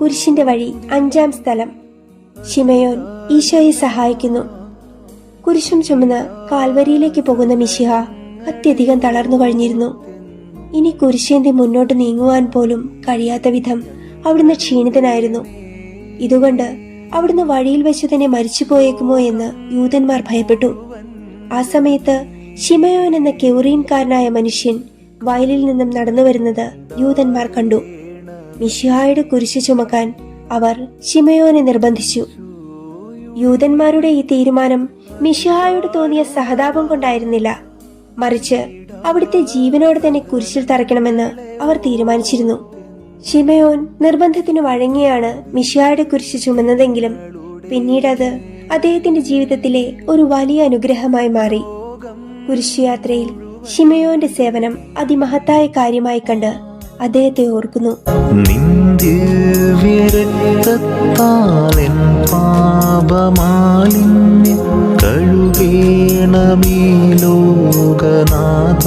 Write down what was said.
കുരിശിന്റെ വഴി 5-ാം സ്ഥലം. ശിമയോൻ ഈശോയെ സഹായിക്കുന്നു. കുരിശും ചുമന്ന് കാൽവരിയിലേക്ക് പോകുന്ന മിശിഹ അത്യധികം തളർന്നു കഴിഞ്ഞിരുന്നു. ഇനി കുരിശേന്തി മുന്നോട്ട് നീങ്ങുവാൻ പോലും കഴിയാത്ത വിധം അവിടുന്ന് ക്ഷീണിതനായിരുന്നു. ഇതുകൊണ്ട് അവിടുന്ന് വഴിയിൽ വെച്ച് തന്നെ മരിച്ചു പോയേക്കുമോ എന്ന് യൂതന്മാർ ഭയപ്പെട്ടു. ആ സമയത്ത് ശിമയോൻ എന്ന കെവറീൻകാരനായ മനുഷ്യൻ വയലിൽ നിന്നും നടന്നു വരുന്നത് യൂതന്മാർ കണ്ടു. മിശിഹായുടെ കുരിശ് ചുമക്കാൻ അവർ ശിമയോനെ നിർബന്ധിച്ചു. യൂതന്മാരുടെ ഈ തീരുമാനം മിശിഹായോട് തോന്നിയ സഹതാപം കൊണ്ടായിരുന്നില്ല, മറിച്ച് അവിടുത്തെ ജീവനോട് തന്നെ കുരിശിൽ തറയ്ക്കണമെന്ന് അവർ തീരുമാനിച്ചിരുന്നു. ശിമയോൻ നിർബന്ധത്തിന് വഴങ്ങിയാണ് മിശിഹായുടെ കുരിശ് ചുമന്നതെങ്കിലും പിന്നീട് അത് അദ്ദേഹത്തിന്റെ ജീവിതത്തിലെ ഒരു വലിയ അനുഗ്രഹമായി മാറി. കുരിശുയാത്രയിൽ ശിമയോന്റെ സേവനം അതിമഹത്തായ കാര്യമായി കണ്ട് അദ്ദേഹത്തെ ഓർക്കുന്നു. കഴുകേണമേ ലോകനാഥ.